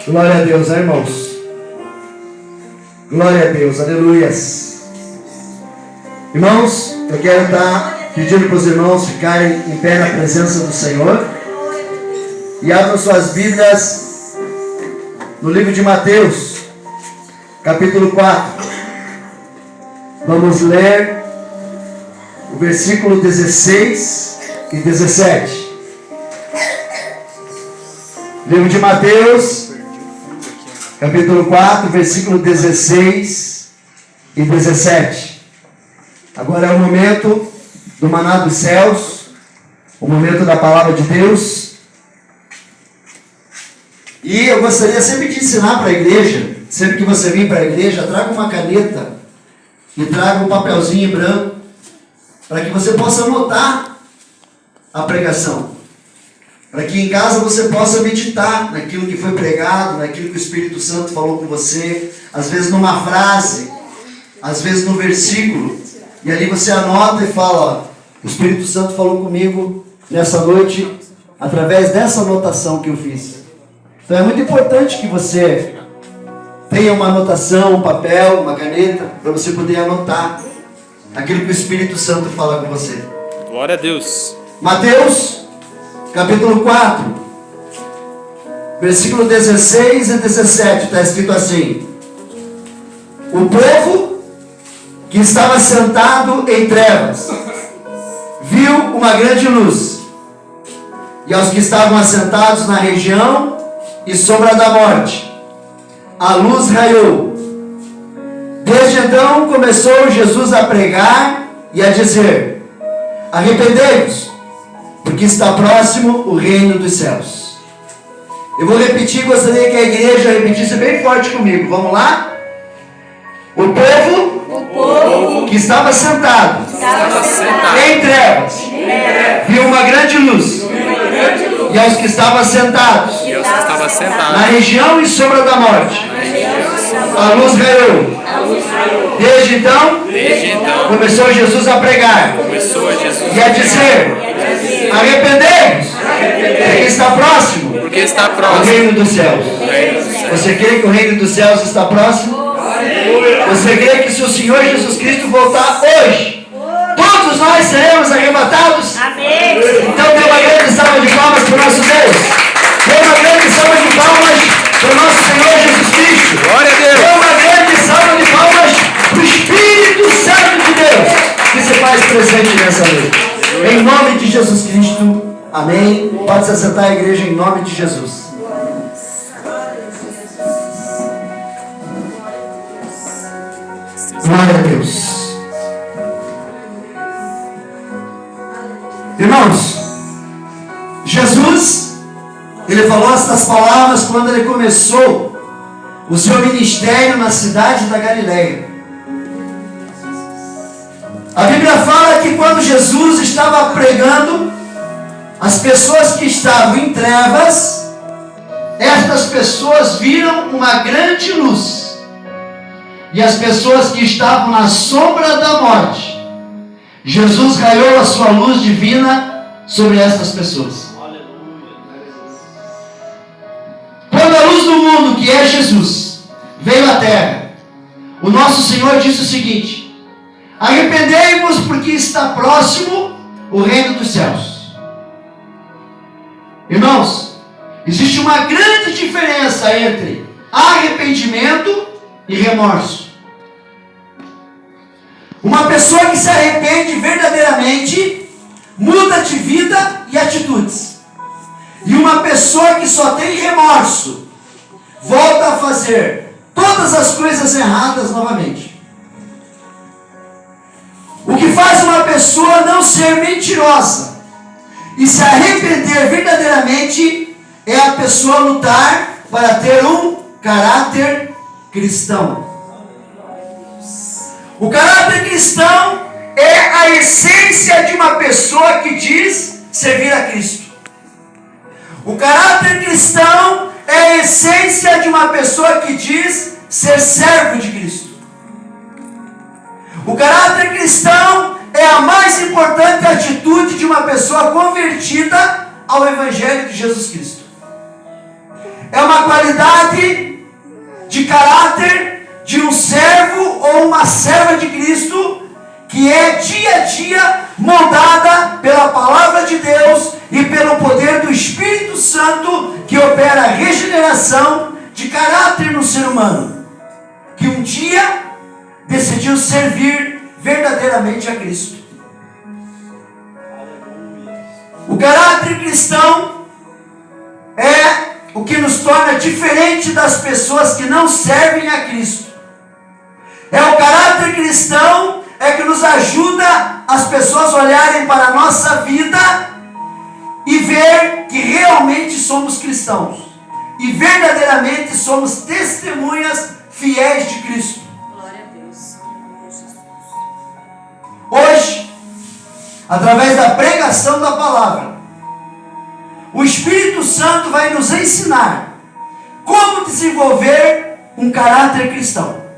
Glória a Deus, né, irmãos? Glória a Deus, aleluias. Irmãos, eu quero estar pedindo para os irmãos ficarem em pé na presença do Senhor e abram suas Bíblias no livro de Mateus, capítulo 4. Vamos ler o versículo 16 e 17. Livro de Mateus, capítulo 4, versículo 16 e 17. Agora é o momento do maná dos céus, o momento da palavra de Deus. E eu gostaria sempre de ensinar para a igreja, sempre que você vir para a igreja, traga uma caneta e traga um papelzinho branco, para que você possa anotar a pregação. Para que em casa você possa meditar naquilo que foi pregado, naquilo que o Espírito Santo falou com você, às vezes numa frase, às vezes no versículo, e ali você anota e fala, ó, o Espírito Santo falou comigo nessa noite, através dessa anotação que eu fiz. Então é muito importante que você tenha uma anotação, um papel, uma caneta, para você poder anotar aquilo que o Espírito Santo fala com você. Glória a Deus. Mateus, capítulo 4, versículo 16 e 17, está escrito assim: o povo que estava sentado em trevas viu uma grande luz, e aos que estavam assentados na região e sombra da morte, a luz raiou. Desde então começou Jesus a pregar e a dizer: arrependei-vos, porque está próximo o reino dos céus. Eu vou repetir, gostaria que a igreja repetisse bem forte comigo. Vamos lá? O povo que estava sentado em trevas viu uma grande luz, e aos que estavam sentados na região e sombra da morte, a luz raiou. Desde então começou Jesus a pregar e a dizer: arrependei-vos, porque está próximo o reino dos céus. Você crê que o reino dos céus está próximo? Você crê que se o Senhor Jesus Cristo voltar hoje, todos nós seremos arrebatados? Amém. Então dê uma grande salva de palmas para o nosso Deus. Dê uma grande salva de palmas para o nosso Senhor Jesus Cristo. Glória a Deus. Dê uma grande salva de palmas para o Espírito Santo de Deus que se faz presente nessa noite. Em nome de Jesus Cristo. Amém. Pode se assentar a igreja em nome de Jesus. Glória a Deus. Irmãos, Jesus, ele falou estas palavras quando ele começou o seu ministério na cidade da Galileia. A Bíblia fala que quando Jesus estava pregando, as pessoas que estavam em trevas, estas pessoas viram uma grande luz. E as pessoas que estavam na sombra da morte, Jesus raiou a sua luz divina sobre estas pessoas. Quando a luz do mundo, que é Jesus, veio à terra, o nosso Senhor disse o seguinte: arrependei-vos, porque está próximo o reino dos céus. Irmãos, existe uma grande diferença entre arrependimento e remorso. Uma pessoa que se arrepende verdadeiramente muda de vida e atitudes. E uma pessoa que só tem remorso volta a fazer todas as coisas erradas novamente. O que faz uma pessoa não ser mentirosa e se arrepender verdadeiramente é a pessoa lutar para ter um caráter cristão. O caráter cristão é a essência de uma pessoa que diz servir a Cristo. O caráter cristão é a essência de uma pessoa que diz ser servo de Cristo. O caráter cristão é a mais importante atitude de uma pessoa convertida ao Evangelho de Jesus Cristo. É uma qualidade de caráter de um servo ou uma serva de Cristo que é dia a dia moldada pela palavra de Deus e pelo poder do Espírito Santo que opera a regeneração de caráter no ser humano, que um dia decidiu servir verdadeiramente a Cristo. O caráter cristão é o que nos torna diferente das pessoas que não servem a Cristo. É o caráter cristão que nos ajuda as pessoas a olharem para a nossa vida e ver que realmente somos cristãos e verdadeiramente somos testemunhas fiéis de Cristo. Glória a Deus. Hoje, através da pregação da palavra, o Espírito Santo vai nos ensinar como desenvolver um caráter cristão.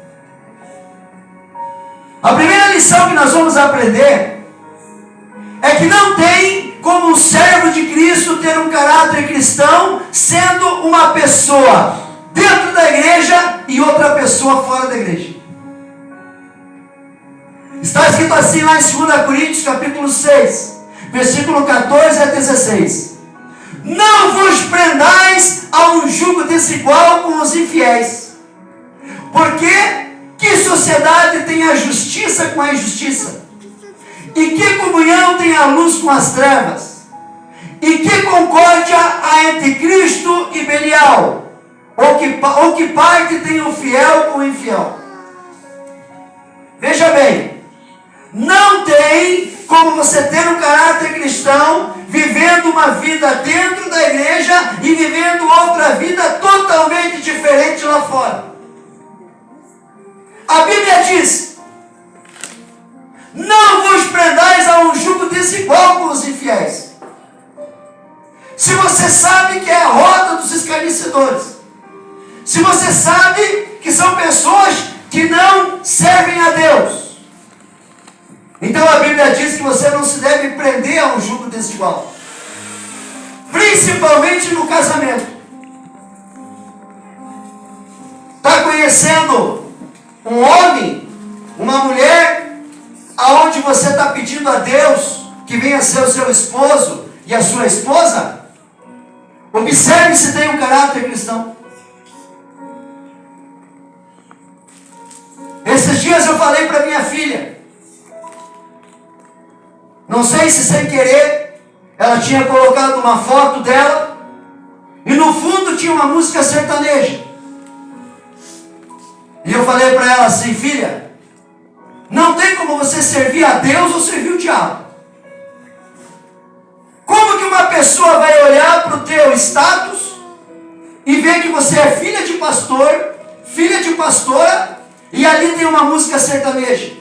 A primeira lição que nós vamos aprender é que não tem como um servo de Cristo ter um caráter cristão sendo uma pessoa dentro da igreja e outra pessoa fora da igreja. Está escrito assim lá em 2 Coríntios capítulo 6, versículo 14 a 16. Não vos prendais a um jugo desigual com os infiéis, porque que sociedade tem a justiça com a injustiça? E que comunhão tem a luz com as trevas? E que concórdia há entre Cristo e Belial? Ou que parte tem o fiel com o infiel? Veja bem, não tem como você ter um caráter cristão vivendo uma vida dentro da igreja e vivendo outra vida totalmente diferente lá fora. A Bíblia diz: não vos prendais a um jugo desigual com os infiéis. Se você sabe que é a roda dos escarnecedores, se você sabe que são pessoas que não servem a Deus, então a Bíblia diz que você não se deve prender a um jugo desigual, principalmente no casamento. Está conhecendo um homem, uma mulher, aonde você está pedindo a Deus que venha ser o seu esposo e a sua esposa? Observe se tem um caráter cristão. Esses dias eu falei para minha filha, não sei se sem querer, ela tinha colocado uma foto dela e no fundo tinha uma música sertaneja. E eu falei para ela assim: filha, não tem como você servir a Deus ou servir o diabo. Como que uma pessoa vai olhar para o teu status e ver que você é filha de pastor, filha de pastora, e ali tem uma música sertaneja?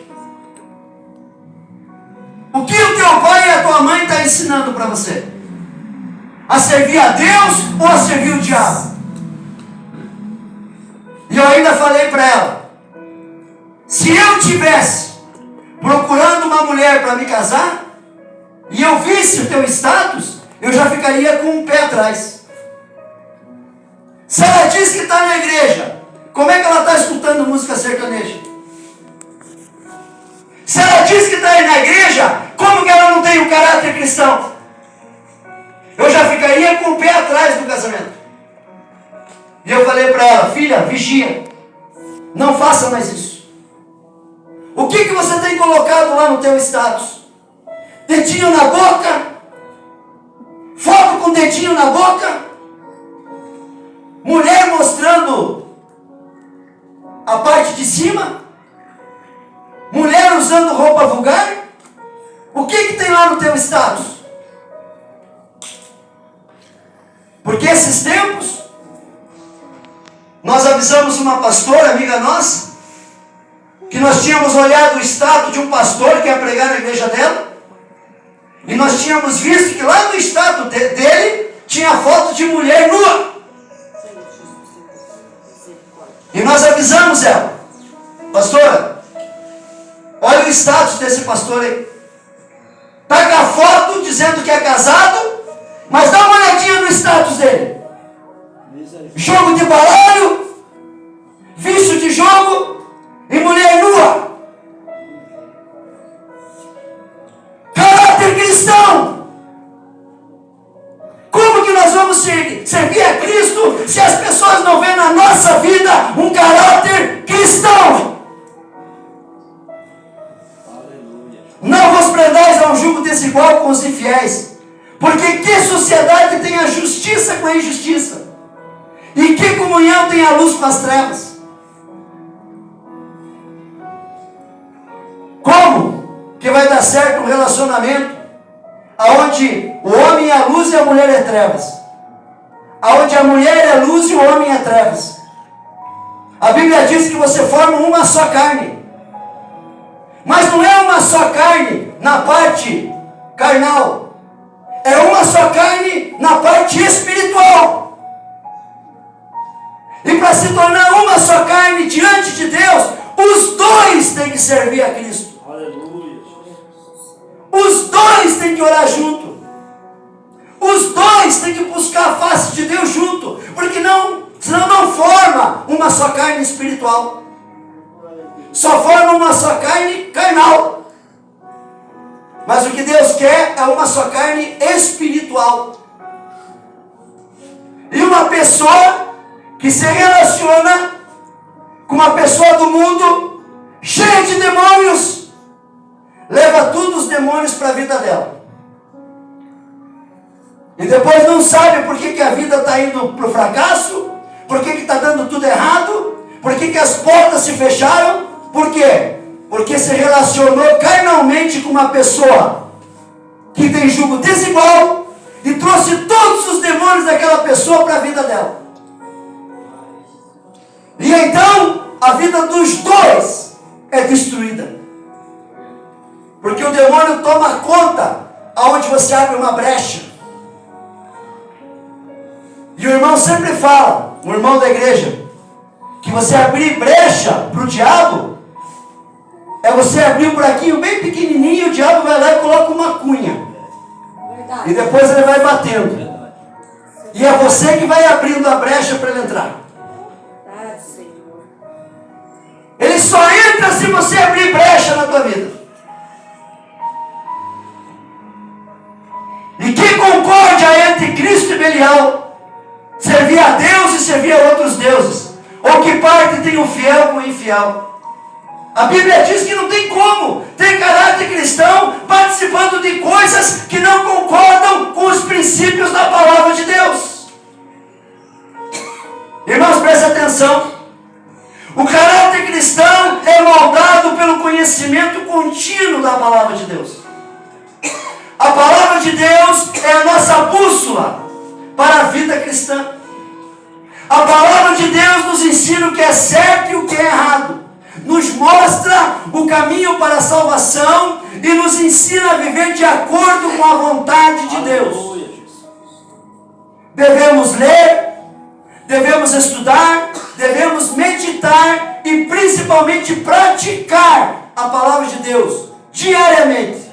O que o teu pai e a tua mãe estão ensinando para você? A servir a Deus ou a servir o diabo? E eu ainda falei para ela: se eu tivesse procurando uma mulher para me casar, e eu visse o teu status, eu já ficaria com um pé atrás. Se ela diz que está na igreja, como é que ela está escutando música sertaneja? Se ela diz que está aí na igreja, como que ela não tem um caráter cristão? Eu já ficaria com o pé atrás do casamento. E eu falei para ela: filha, vigia, não faça mais isso. O que você tem colocado lá no teu status? Dedinho na boca? Foto com dedinho na boca? Mulher mostrando a parte de cima? Mulher usando roupa vulgar? O que tem lá no teu status? Porque esses tempos nós avisamos uma pastora, amiga nossa, que nós tínhamos olhado o status de um pastor que ia pregar na igreja dela, e nós tínhamos visto que lá no status dele tinha foto de mulher nua. E nós avisamos ela: pastora, olha o o status desse pastor aí. Tá com a foto dizendo que é casado, mas dá uma olhadinha no status dele. Jogo de baralho, vício de jogo e mulher nua. Caráter cristão. Como que nós vamos servir a Cristo se as pessoas não veem na nossa vida um caráter cristão? Não vos prendais a um jugo desigual com os infiéis, porque que sociedade tem a justiça com a injustiça? E que comunhão tem a luz com as trevas? Como que vai dar certo um relacionamento aonde o homem é a luz e a mulher é trevas? Aonde a mulher é luz e o homem é trevas? A Bíblia diz que você forma uma só carne. Mas não é uma só carne na parte carnal. É uma só carne na parte espiritual. E para se tornar uma só carne diante de Deus, os dois têm que servir a Cristo. Aleluia. Os dois têm que orar junto. Os dois têm que buscar a face de Deus junto. Porque senão não forma uma só carne espiritual. Só forma uma só carne carnal. Mas o que Deus quer é uma só carne espiritual. E uma pessoa que se relaciona com uma pessoa do mundo cheia de demônios, leva todos os demônios para a vida dela. E depois não sabe por que a vida está indo para o fracasso, por que está dando tudo errado, por que as portas se fecharam. Por quê? Porque se relacionou carnalmente com uma pessoa que tem jugo desigual e trouxe todos os demônios daquela pessoa para a vida dela. E então a vida dos dois é destruída. Porque o demônio toma conta aonde você abre uma brecha. E o irmão sempre fala, o irmão da igreja, que você abrir brecha para o diabo é você abrir um buraquinho bem pequenininho, o diabo vai lá e coloca uma cunha. Verdade. E depois ele vai batendo. Verdade. E é você que vai abrindo a brecha para ele entrar. Verdade, Senhor. Ele só entra se você abrir brecha na tua vida. E que concórdia entre Cristo e Belial? Servir a Deus e servir a outros deuses. Ou que parte tem o fiel com o infiel? A Bíblia diz que não tem como ter caráter cristão participando de coisas que não concordam com os princípios da palavra de Deus. Irmãos, prestem atenção. O caráter cristão é moldado pelo conhecimento contínuo da palavra de Deus. A palavra de Deus é a nossa bússola para a vida cristã. A palavra de Deus nos ensina o que é certo e o que é errado. Nos mostra o caminho para a salvação e nos ensina a viver de acordo com a vontade de Deus. Devemos ler, devemos estudar, devemos meditar e principalmente praticar a palavra de Deus diariamente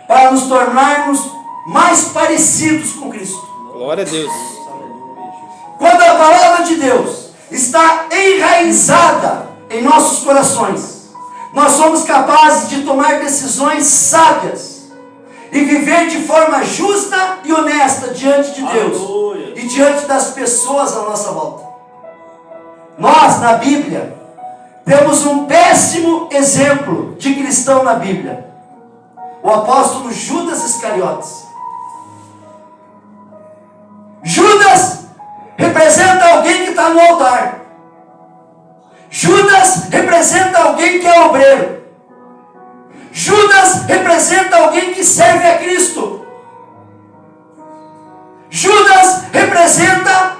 para nos tornarmos mais parecidos com Cristo. Glória a Deus. Quando a palavra de Deus está enraizada em nossos corações, nós somos capazes de tomar decisões sábias e viver de forma justa e honesta diante de Deus. Aleluia. E diante das pessoas à nossa volta. Nós, na Bíblia, temos um péssimo exemplo de cristão na Bíblia. O apóstolo Judas Iscariotes. Judas representa alguém que está no altar. Judas representa alguém que é obreiro. Judas representa alguém que serve a Cristo. Judas representa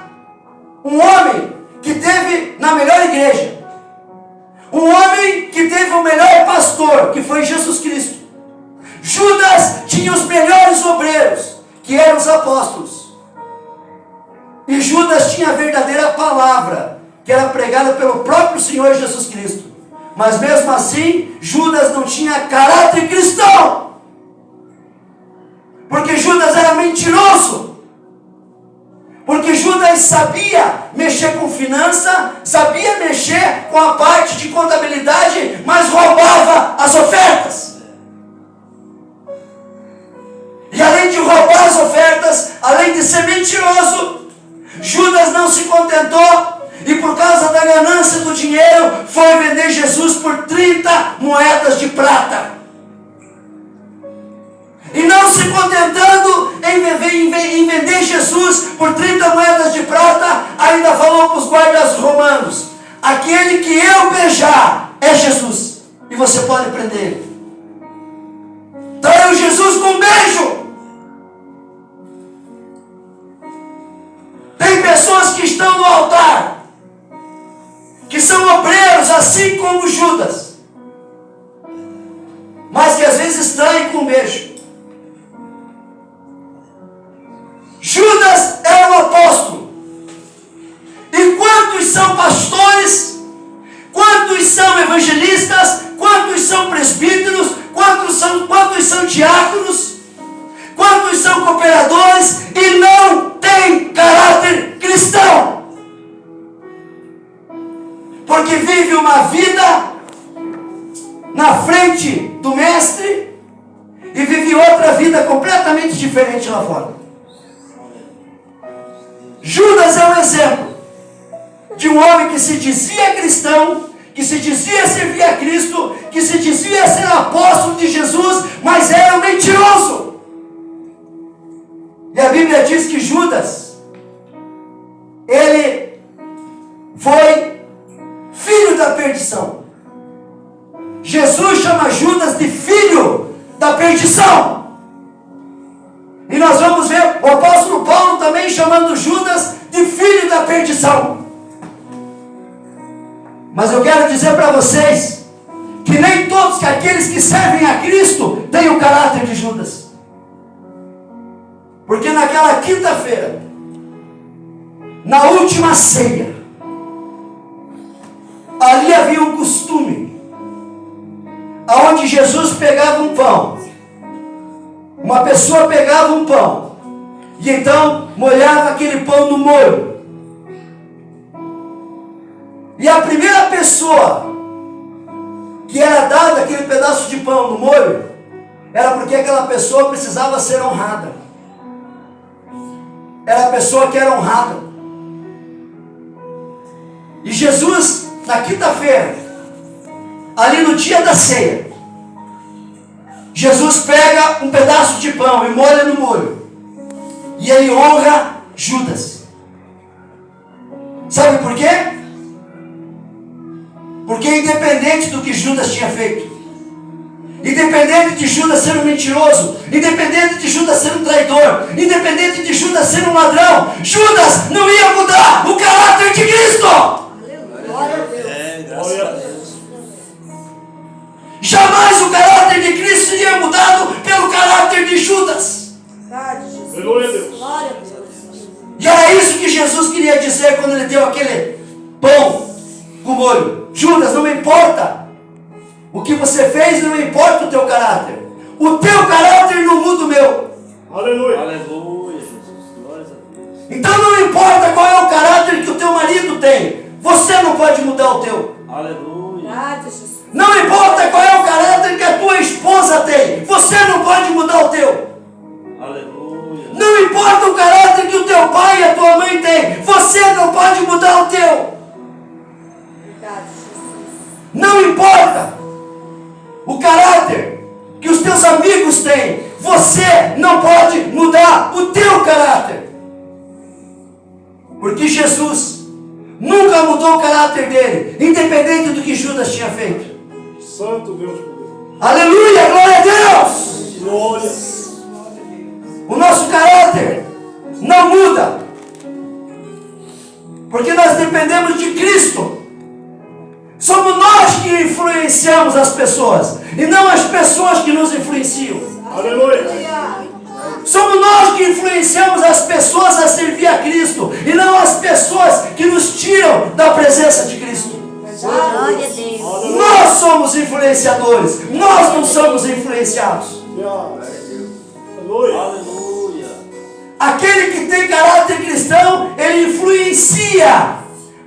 um homem que teve na melhor igreja. Um homem que teve o melhor pastor, que foi Jesus Cristo. Judas tinha os melhores obreiros, que eram os apóstolos. E Judas tinha a verdadeira palavra, que era pregada pelo próprio Senhor Jesus Cristo. Mas mesmo assim, Judas não tinha caráter cristão. Porque Judas era mentiroso. Porque Judas sabia mexer com finança, sabia mexer com a parte de contabilidade, mas roubava as ofertas. E além de roubar as ofertas, além de ser mentiroso, Judas não se contentou e por causa da ganância do dinheiro, foi vender Jesus por 30 moedas de prata. E não se contentando em vender Jesus por 30 moedas de prata, ainda falou para os guardas romanos: aquele que eu beijar é Jesus, e você pode prender ele. Traiu Jesus com um beijo. Tem pessoas que estão no altar, que são obreiros, assim como Judas, mas que às vezes traem com um beijo. Judas era um apóstolo. E quantos são pastores? Quantos são evangelistas? Quantos são presbíteros? Quantos são diáconos? Quantos são cooperadores e não têm caráter cristão? Porque vive uma vida na frente do mestre e vive outra vida completamente diferente lá fora. Judas é um exemplo de um homem que se dizia cristão, que se dizia servir a Cristo, que se dizia ser apóstolo de Jesus, mas era um mentiroso. E a Bíblia diz que Judas, ele foi filho da perdição. Jesus chama Judas de filho da perdição. E nós vamos ver o apóstolo Paulo também chamando Judas de filho da perdição. Mas eu quero dizer para vocês que nem todos aqueles que servem a Cristo têm o caráter de Judas. Porque naquela quinta-feira, na última ceia, ali havia um costume, aonde Jesus pegava um pão. Uma pessoa pegava um pão e então molhava aquele pão no molho. E a primeira pessoa que era dada aquele pedaço de pão no molho era porque aquela pessoa precisava ser honrada. Era a pessoa que era honrada. E Jesus, na quinta-feira, ali no dia da ceia, Jesus pega um pedaço de pão e molha no molho. E ele honra Judas. Sabe por quê? Porque independente do que Judas tinha feito, independente de Judas ser um mentiroso, independente de Judas ser um traidor, independente de Judas ser um ladrão, Judas não ia mudar o caráter de Cristo. Glória a Deus. Glória a Deus. Jamais o caráter de Cristo seria mudado pelo caráter de Judas. Glória a Deus. Glória a Deus. E era isso que Jesus queria dizer quando ele deu aquele pão com molho. Judas, não me importa o que você fez, não me importa o teu caráter. O teu caráter não muda o meu. Aleluia. Aleluia, Jesus. Glória a Deus. Então não importa qual é o caráter que o teu marido tem, você não pode mudar o teu. Aleluia. Verdade, Jesus. Não importa qual é o caráter que a tua esposa tem, você não pode mudar o teu. Aleluia. Não importa o caráter que o teu pai e a tua mãe tem, você não pode mudar o teu. Verdade, Jesus. Não importa o caráter que os teus amigos têm, você não pode mudar o teu caráter. Porque Jesus nunca mudou o caráter dele, independente do que Judas tinha feito. Santo Deus por Deus. Aleluia, glória a Deus! Glória. O nosso caráter não muda, porque nós dependemos de Cristo. Somos nós que influenciamos as pessoas, e não as pessoas que nos influenciam. Aleluia. Somos nós que influenciamos as pessoas a servir a Cristo, e não as pessoas que nos tiram da presença de Cristo. Glória a Deus. Nós somos influenciadores. Nós não somos influenciados. Aleluia. Aleluia. Aquele que tem caráter cristão, ele influencia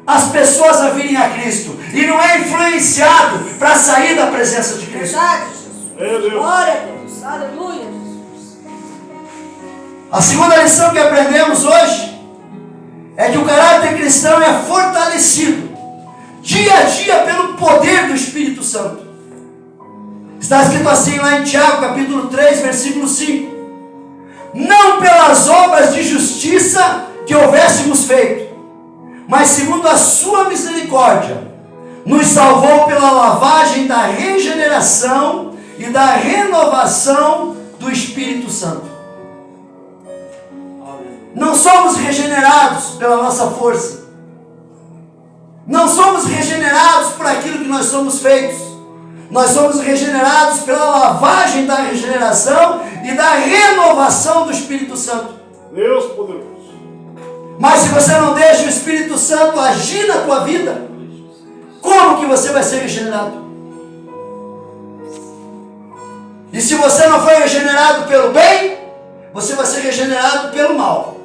as pessoas a virem a Cristo. E não é influenciado para sair da presença de Cristo. Verdade, Jesus. Meu Deus. Glória a Deus. Aleluia, Jesus. A segunda lição que aprendemos hoje é que o caráter cristão é fortalecido dia a dia pelo poder do Espírito Santo. Está escrito assim lá em Tiago, capítulo 3, versículo 5. Não pelas obras de justiça que houvéssemos feito, mas segundo a sua misericórdia, nos salvou pela lavagem da regeneração e da renovação do Espírito Santo. Não somos regenerados pela nossa força. Não somos regenerados por aquilo que nós somos feitos. Nós somos regenerados pela lavagem da regeneração e da renovação do Espírito Santo. Deus poderoso. Mas se você não deixa o Espírito Santo agir na tua vida, como que você vai ser regenerado? E se você não foi regenerado pelo bem, você vai ser regenerado pelo mal.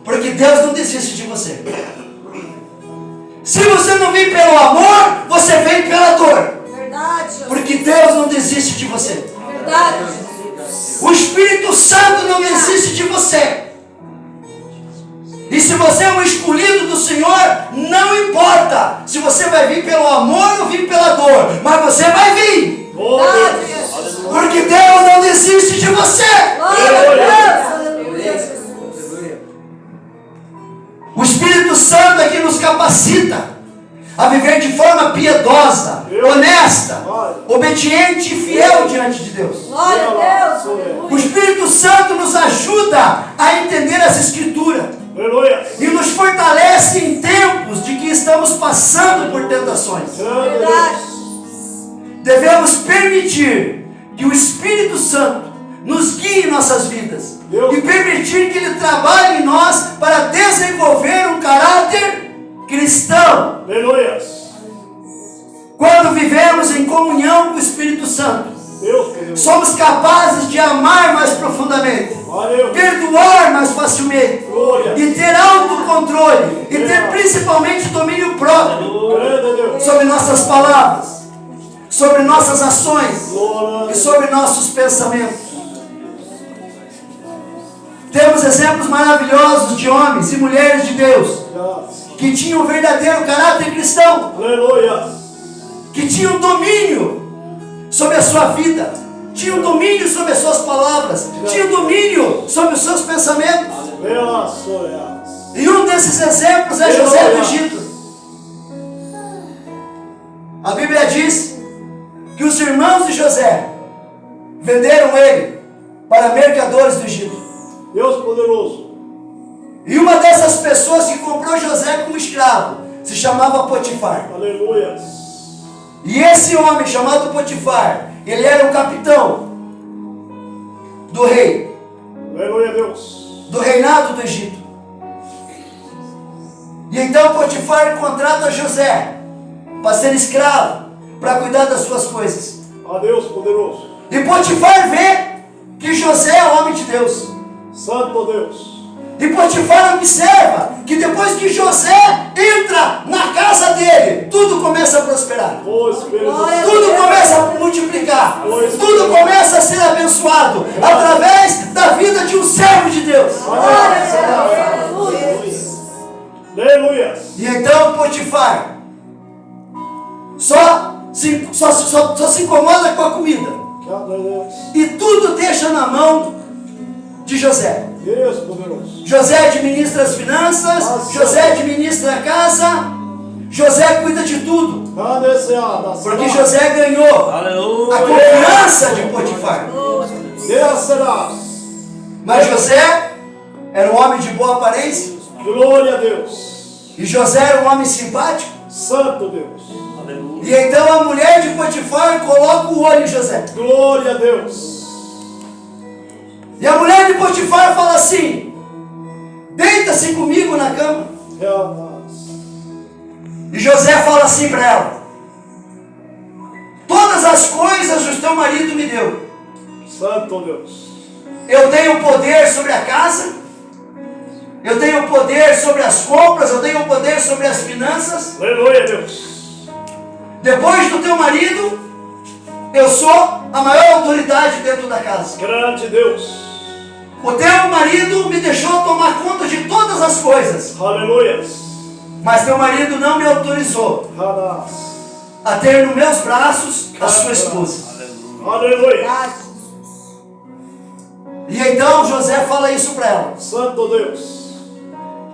Porque Deus não desiste de você. Se você não vem pelo amor, você vem pela dor. Verdade, Jesus. Porque Deus não desiste de você. Verdade, Jesus. O Espírito Santo não desiste de você. E se você é um escolhido do Senhor, não importa se você vai vir pelo amor ou vir pela dor, mas você vai vir. Verdade, Jesus. Porque Deus não desiste de você. Glória a Deus. Aleluia, Jesus. O Espírito Santo é que nos capacita a viver de forma piedosa, honesta, obediente e fiel diante de Deus. Glória a Deus. O Aleluia. Espírito Santo nos ajuda a entender as Escrituras Aleluia. e nos fortalece em tempos de que estamos passando por tentações. Verdade. Devemos permitir que o Espírito Santo nos guie em nossas vidas e permitir que Ele trabalhe em nós para desenvolver um caráter cristão. Aleluia. Quando vivemos em comunhão com o Espírito Santo, Deus poderoso. somos capazes de amar mais profundamente, Aleluia. perdoar mais facilmente Glória. e ter autocontrole e ter principalmente domínio próprio Glória a Deus. sobre nossas palavras, sobre nossas ações Glória a e Deus. sobre nossos pensamentos. Temos exemplos maravilhosos de homens e mulheres de Deus que tinham um verdadeiro caráter cristão, Aleluia. que tinham domínio sobre a sua vida, tinham domínio sobre as suas palavras, tinham domínio sobre os seus pensamentos. Aleluia. E um desses exemplos é José do Egito. A Bíblia diz que os irmãos de José venderam ele para mercadores do Egito. Deus poderoso. E uma dessas pessoas que comprou José como escravo se chamava Potifar. Aleluia. E esse homem chamado Potifar, ele era o capitão do rei, Aleluia a Deus. do reinado do Egito. E então Potifar contrata José para ser escravo, para cuidar das suas coisas. A Deus poderoso. E Potifar vê que José é homem de Deus. Santo Deus. E Potifar observa que depois que José entra na casa dele, tudo começa a prosperar. O Espírito Glória a Santo. Tudo começa a multiplicar. Tudo começa a ser abençoado através da vida de um servo de Deus. Glória a Deus. Aleluia. Aleluia. E então Potifar só se incomoda com a comida. Aleluia. E tudo deixa na mão de José. Deus poderoso. José administra as finanças, José administra a casa, José cuida de tudo. Porque José ganhou a Aleluia. confiança de Potifar. Deus será. Mas José era um homem de boa aparência. Glória a Deus. E José era um homem simpático. Santo Deus. Aleluia. E então a mulher de Potifar coloca o olho em José. Glória a Deus. E a mulher de Potifar fala assim: deita-se comigo na cama. E José fala assim para ela: todas as coisas o teu marido me deu. Santo Deus. Eu tenho poder sobre a casa, eu tenho poder sobre as compras, eu tenho poder sobre as finanças. Aleluia, Deus. Depois do teu marido, eu sou a maior autoridade dentro da casa. Grande Deus. O teu marido me deixou tomar conta de todas as coisas, Aleluia. mas teu marido não me autorizou Hadas. a ter nos meus braços a sua esposa. Aleluia. Verdade. E então José fala isso para ela: Santo Deus.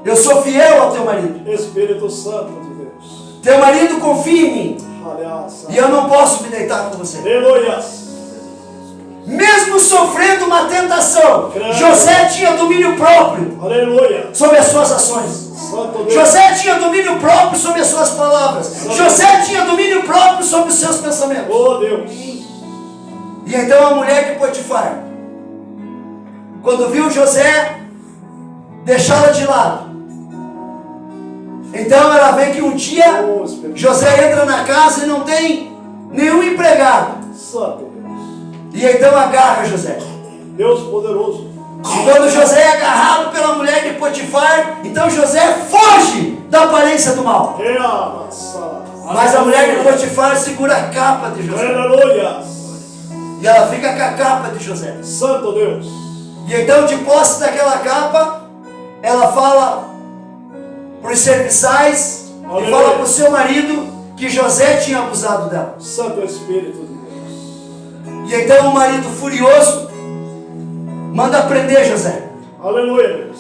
eu sou fiel ao teu marido, Espírito Santo de Deus. teu marido confia em mim, Aliás. e eu não posso me deitar com você. Aleluia. Mesmo sofrendo uma tentação, José tinha domínio próprio Aleluia. sobre as suas ações. Santo Deus. José tinha domínio próprio sobre as suas palavras. José tinha domínio próprio sobre os seus pensamentos. Oh Deus. E então a mulher de Potifar, quando viu José deixá-la de lado, então ela vê que um dia Oh Espírito. José entra na casa e não tem nenhum empregado. Santo Deus. E então agarra José. Deus poderoso. E quando José é agarrado pela mulher de Potifar, então José foge da aparência do mal. Mas a mulher de Potifar segura a capa de José. Aleluia. E ela fica com a capa de José. Santo Deus. E então, de posse daquela capa, ela fala para os serviçais e fala para o seu marido que José tinha abusado dela. Santo Espírito de Deus. E então o marido furioso manda prender José. Aleluia, Deus.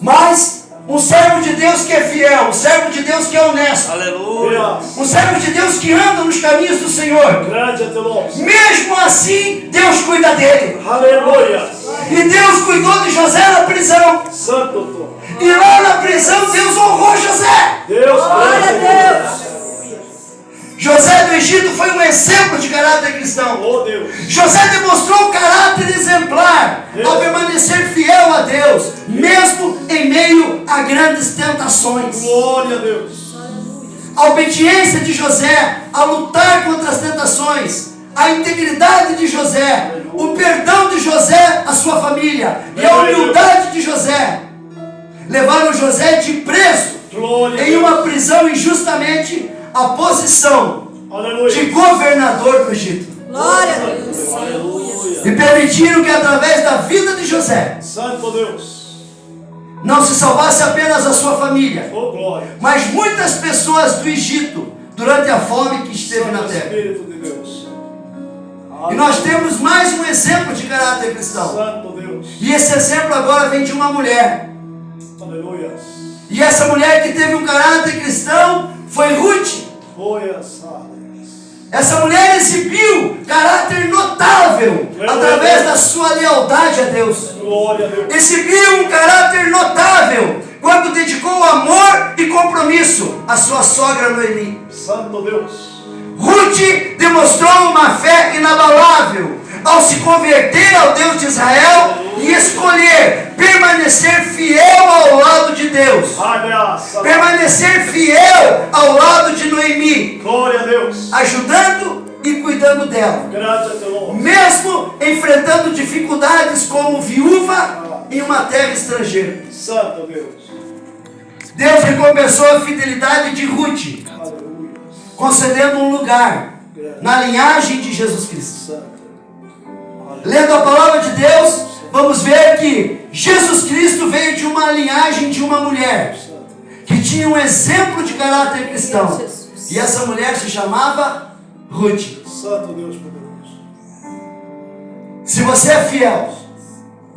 Mas um servo de Deus que é fiel, um servo de Deus que é honesto, Aleluia. um servo de Deus que anda nos caminhos do Senhor, Grande é teu nome. mesmo assim Deus cuida dele. Aleluia. E Deus cuidou de José na prisão. Santo tu. E lá na prisão Deus honrou José. Deus Glória a grande. Deus. José do Egito foi um exemplo de caráter cristão. Oh Deus. José demonstrou um caráter exemplar ao permanecer fiel a Deus, mesmo em meio a grandes tentações. Glória a Deus. A obediência de José a lutar contra as tentações, a integridade de José, o perdão de José à sua família e a humildade de José levaram José de preso Glória a em uma Deus. prisão injustamente a posição de Aleluia. governador do Egito. Glória a Deus. Aleluia. E permitiram que através da vida de José Santo Deus. não se salvasse apenas a sua família, Oh glória. mas muitas pessoas do Egito durante a fome que esteve na Santo terra. Espírito de Deus. E nós temos mais um exemplo de caráter cristão. Santo Deus. E esse exemplo agora vem de uma mulher. Aleluia. E essa mulher que teve um caráter cristão foi Ruth. Glória. Essa mulher exibiu caráter notável através da sua lealdade a Deus. Glória a Deus. Exibiu um caráter notável quando dedicou amor e compromisso à sua sogra Noemi. Santo Deus. Ruth demonstrou uma fé inabalável ao se converter ao Deus de Israel e escolher permanecer fiel ao lado de Deus. Aliás. Permanecer fiel ao lado de Noemi, Glória a Deus. ajudando e cuidando dela, Grande é teu nome. mesmo enfrentando dificuldades como viúva em uma terra estrangeira. Santo Deus. Deus recompensou a fidelidade de Ruth, Aleluia. concedendo um lugar na linhagem de Jesus Cristo. Santo. Lendo a palavra de Deus, vamos ver que Jesus Cristo veio de uma linhagem de uma mulher que tinha um exemplo de caráter cristão. E essa mulher se chamava Ruth. Santo Deus poderoso. Se você é fiel,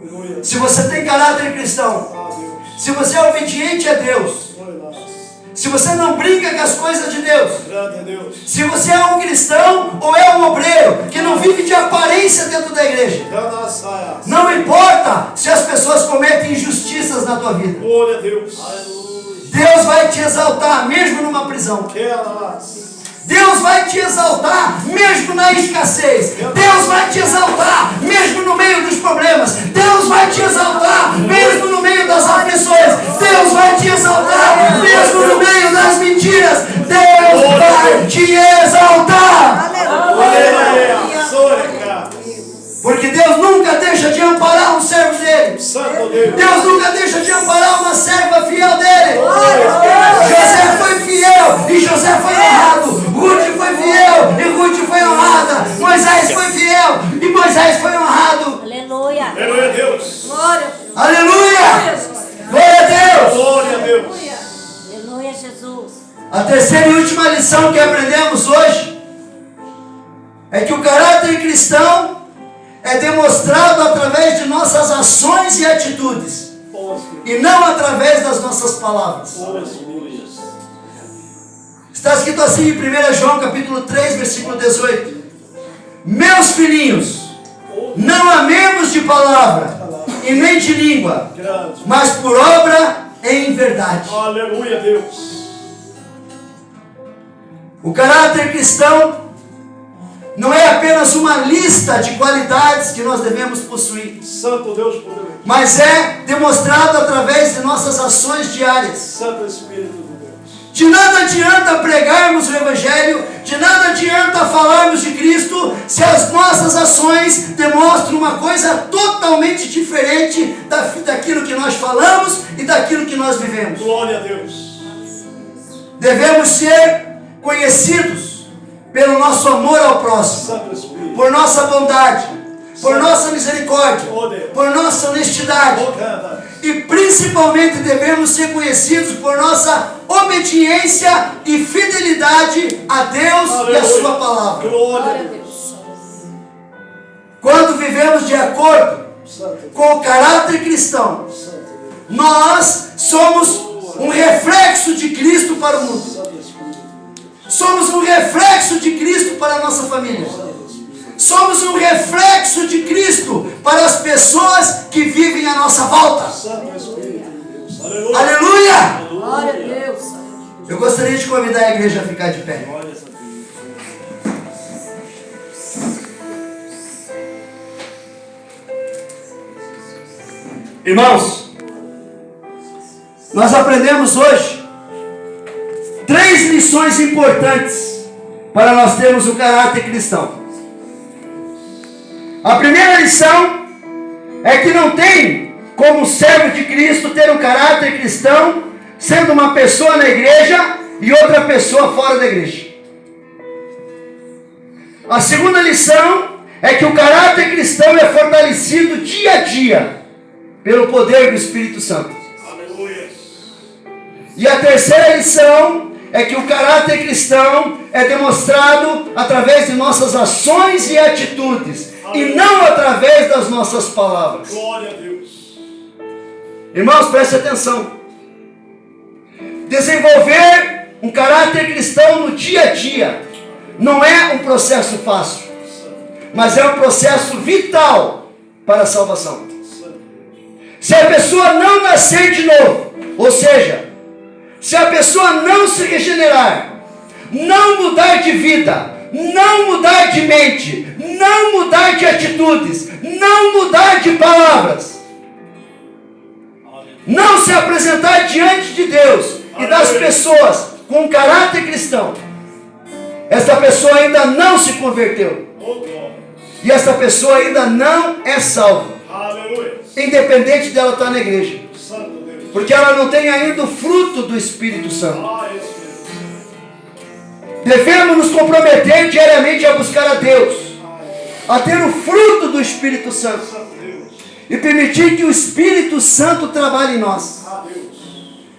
Aleluia. se você tem caráter cristão, Ah, Deus. se você é obediente a Deus, Glória. se você não brinca com as coisas de Deus, Grande é Deus. se você é um cristão ou é um obreiro que não vive de aparência dentro da igreja, Grande saia. não importa se as pessoas cometem injustiças na tua vida, Glória a Deus. Deus vai te exaltar mesmo numa prisão. Que alas. Deus vai te exaltar mesmo na escassez. Deus vai te exaltar mesmo no meio dos problemas. Deus vai te exaltar mesmo no meio das aflições. Deus vai te exaltar mesmo no meio das mentiras. Deus vai te exaltar. Aleluia. Glória. Porque Deus nunca deixa de amparar um servo dele. Santo Deus. Deus nunca deixa de amparar uma serva fiel dele. José foi fiel e José foi honrado. Ruth foi fiel e Ruth foi honrada. Moisés foi fiel e Moisés foi honrado. Aleluia. Aleluia a Deus. Glória. Aleluia! Glória a Deus! Glória a Deus. Aleluia, Jesus. A terceira e última lição que aprendemos hoje é que o caráter cristão é demonstrado através de nossas ações e atitudes, e não através das nossas palavras. Aleluia. Está escrito assim em 1 João capítulo 3, versículo 18: Meus filhinhos, não amemos de palavra e nem de língua, Grande. mas por obra e em verdade. Aleluia, Deus. O caráter cristão não é apenas uma lista de qualidades que nós devemos possuir, Santo Deus poderoso. mas é demonstrado através de nossas ações diárias. Santo Espírito de Deus. De nada adianta pregarmos o Evangelho, de nada adianta falarmos de Cristo, se as nossas ações demonstram uma coisa totalmente diferente daquilo que nós falamos e daquilo que nós vivemos. Glória a Deus. Devemos ser conhecidos pelo nosso amor ao próximo, Santo Espírito. por nossa bondade, por nossa misericórdia, Oh Deus. por nossa honestidade. Oh, canta. E principalmente devemos ser conhecidos por nossa obediência e fidelidade a Deus e a sua palavra. Glória a Deus. Quando vivemos de acordo Santo. com o caráter cristão, Santo Deus. nós somos um reflexo de Cristo para o mundo. Santo Espírito. Somos um reflexo de Cristo para a nossa família. Somos um reflexo de Cristo para as pessoas que vivem à nossa volta. Santo Espírito de Deus. Aleluia. Aleluia! Glória a Deus. Eu gostaria de convidar a igreja a ficar de pé. Glória a Deus. Irmãos, nós aprendemos hoje 3 lições importantes para nós termos um caráter cristão. A primeira lição é que não tem como servo de Cristo ter um caráter cristão sendo uma pessoa na igreja e outra pessoa fora da igreja. A segunda lição é que o caráter cristão é fortalecido dia a dia pelo poder do Espírito Santo. Aleluia. E a terceira lição é que o caráter cristão é demonstrado através de nossas ações e atitudes, e não através das nossas palavras. Glória a Deus. Irmãos, preste atenção. Desenvolver um caráter cristão no dia a dia não é um processo fácil, mas é um processo vital para a salvação. Se a pessoa não nascer de novo, ou seja, se a pessoa não se regenerar, não mudar de vida, não mudar de mente, não mudar de atitudes, não mudar de palavras, não se apresentar diante de Deus e das pessoas com um caráter cristão, esta pessoa ainda não se converteu. Oh, glória. E essa pessoa ainda não é salva, Aleluia. independente dela estar na igreja, Santo Deus. porque ela não tem ainda o fruto do Espírito Santo. Ah, Espírito. Devemos nos comprometer diariamente a buscar a Deus, a ter o fruto do Espírito Santo Santo Deus. e permitir que o Espírito Santo trabalhe em nós. Ah, Deus.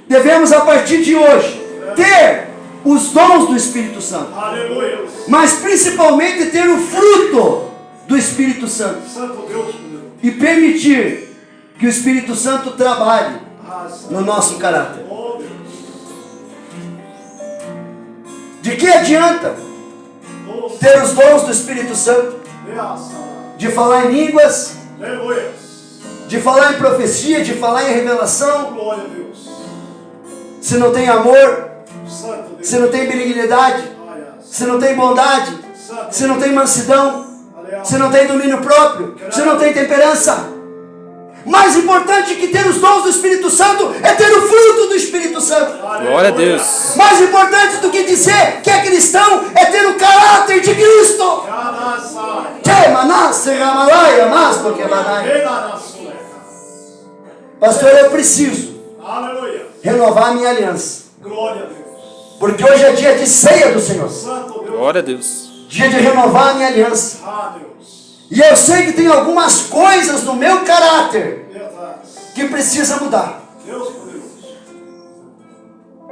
Devemos, a partir de hoje, ter os dons do Espírito Santo, Aleluia. mas principalmente ter o fruto do Espírito Santo Santo Deus poderoso. e permitir que o Espírito Santo trabalhe Ah, Santo. no nosso caráter. Oh, Deus. De que adianta Oh, ter os dons do Espírito Santo, graça. de falar em línguas, Aleluia. de falar em profecia, de falar em revelação, Glória a Deus. se não tem amor, Santo Deus. se não tem benignidade, Ah, se não tem bondade, se não tem mansidão, se não tem domínio próprio, se não tem temperança. Mais importante que ter os dons do Espírito Santo é ter o fruto do Espírito Santo. Glória a Deus. Mais importante do que dizer que é cristão é ter o caráter de Cristo. Pastor, eu preciso Aleluia. renovar a minha aliança, Glória a Deus. porque hoje é dia de ceia do Senhor, Santo Deus. Glória a Deus. dia de renovar a minha aliança. Ah, Deus. E eu sei que tem algumas coisas no meu caráter Verdade. que precisa mudar. Deus poderoso.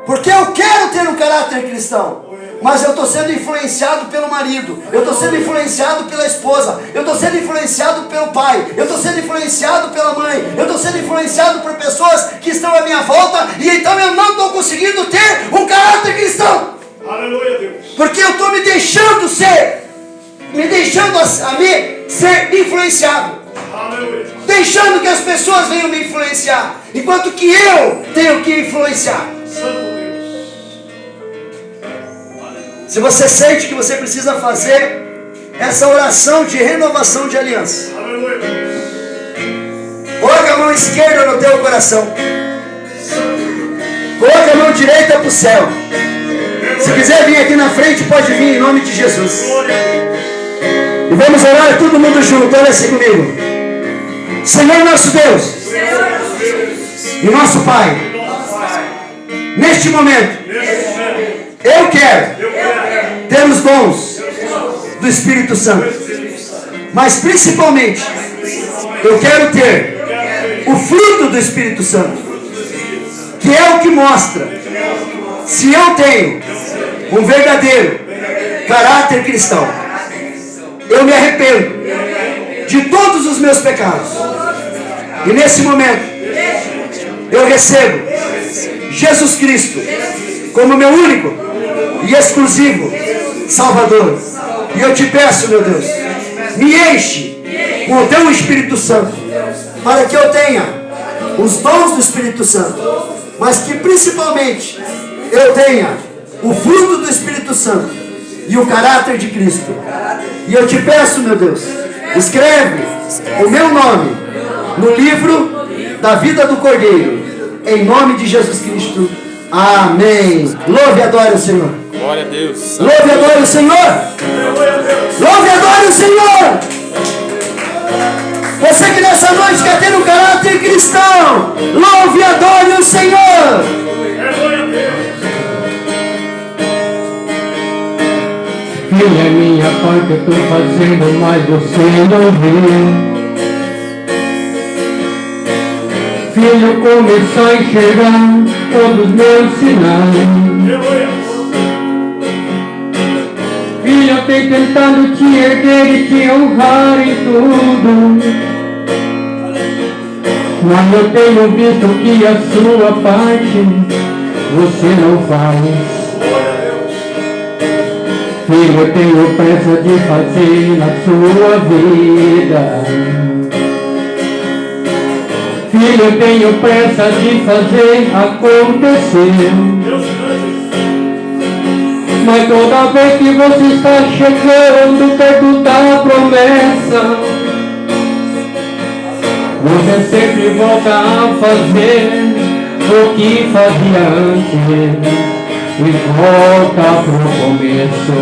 Porque eu quero ter um caráter cristão, mas eu estou sendo influenciado pelo marido, eu estou sendo influenciado pela esposa, eu estou sendo influenciado pelo pai, eu estou sendo influenciado pela mãe, eu estou sendo influenciado por pessoas que estão à minha volta, e então eu não estou conseguindo ter um caráter cristão. Aleluia, Deus. Porque eu estou me deixando a me ser influenciado. Aleluia. Deixando que as pessoas venham me influenciar, enquanto que eu tenho que influenciar. Santo Deus. Se você sente que você precisa fazer essa oração de renovação de aliança, Aleluia. coloca a mão esquerda no teu coração, coloca a mão direita para o céu. Se quiser vir aqui na frente, pode vir em nome de Jesus. Glória a Deus. E vamos orar todo mundo junto, olha assim comigo. Senhor nosso Deus e nosso Pai, neste momento, Nesse momento, eu quero eu quero ter os dons do Espírito Santo, mas principalmente, eu quero ter o fruto do Espírito Santo, que é o que mostra se eu tenho um verdadeiro caráter cristão. Eu me arrependo de todos os meus pecados, e nesse momento eu recebo Jesus Cristo como meu único e exclusivo Salvador. E eu te peço, meu Deus, me enche com o teu Espírito Santo, para que eu tenha os dons do Espírito Santo, mas que principalmente eu tenha o fruto do Espírito Santo e o caráter de Cristo. E eu te peço, meu Deus, escreve o meu nome no livro da vida do Cordeiro, em nome de Jesus Cristo. Amém. Louve e adore o Senhor. Glória a Deus. Louve e adore o Senhor. Louve e adore o Senhor. Você que nessa noite quer ter um caráter cristão, louve e adore o Senhor. Glória a Deus. Filha, é minha parte eu tô fazendo, mas você não vê. Filho, começou a enxergar todos os meus sinais. Aleluia. Filho, eu tenho tentado te erguer e te honrar em tudo, mas eu tenho visto que a sua parte você não faz. Filho, eu tenho pressa de fazer na sua vida. Filho, eu tenho pressa de fazer acontecer. Deus grande. Mas toda vez que você está chegando perto da promessa, você sempre volta a fazer o que fazia antes. E volta pro começo,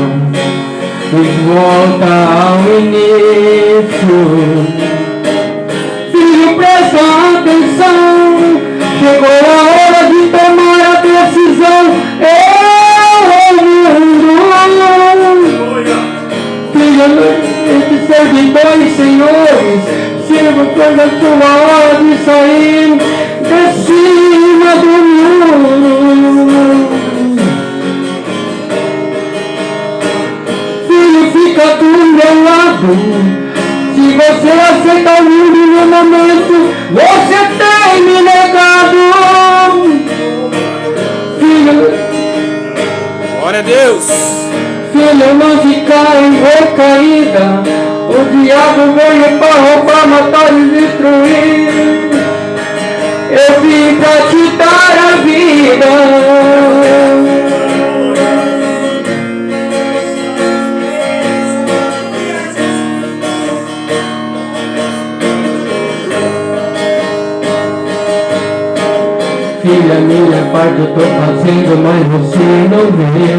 e volta ao início. Filho, presta atenção, chegou a hora de tomar a decisão. Filho, entre servidores, senhores, sirva quando a sua hora de sair de cima do muro. Fica do meu lado. Se você aceitar o mundo no momento, você tem me negado. Filho, Glória a Deus. filho, não ficar em recaída. O diabo veio para roubar, matar e destruir. Eu vim para te dar a vida. filha, minha parte eu tô fazendo, mas você não vê.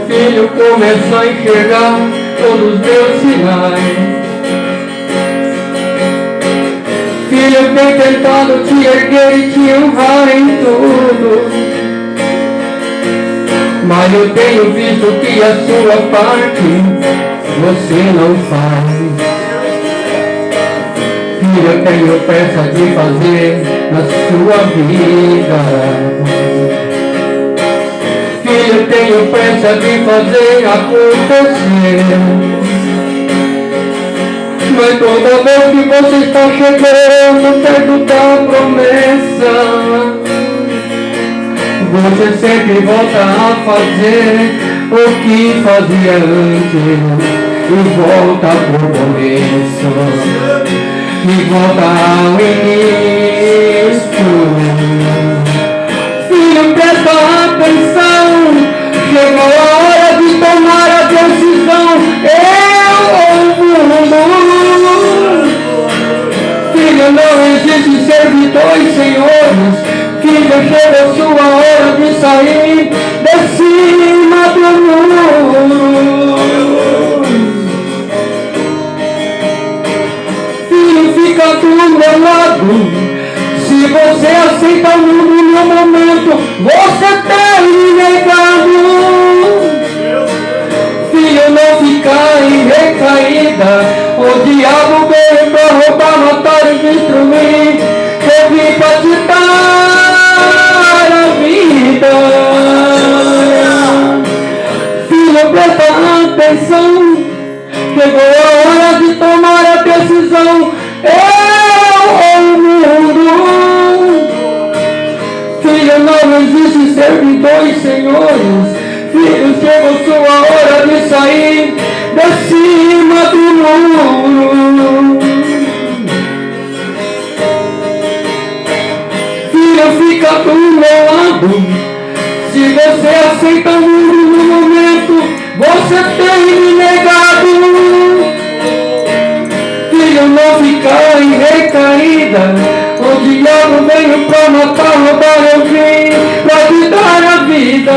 Filho, começa a enxergar todos os meus sinais. Filho, eu tenho tentado te erguer e te honrar em tudo, mas eu tenho visto que a sua parte você não faz. Filho, eu tenho pressa de fazer na sua vida. Filho, eu tenho pressa de fazer acontecer. Mas toda vez que você está chegando perto da promessa, você sempre volta a fazer o que fazia antes e volta pro começo e volta ao início. Filho, presta atenção, chegou a hora de tomar a decisão. Eu ou o mundo. Filho, não existe servir dois senhores. Filho, chegou sua hora de sair de cima do muro. Filho, fica do meu lado. Se você aceita o mundo no momento, você tem negado. Filho, não fica em recaída. O diabo veio pra roubar, matar e destruir. Eu vim pra te dar a vida. Filho, presta atenção. Chegou a hora de tomar a decisão. Eu ou o mundo. Filho, não existe servir dois senhores. Filho, chegou sua hora de sair de cima do muro. Filho, fica do meu lado. Se você aceita o mundo no momento, você tem me negado. Filho, não fica em recaída. O diabo veio pra matar, roubar, eu vim pra te dar a vida.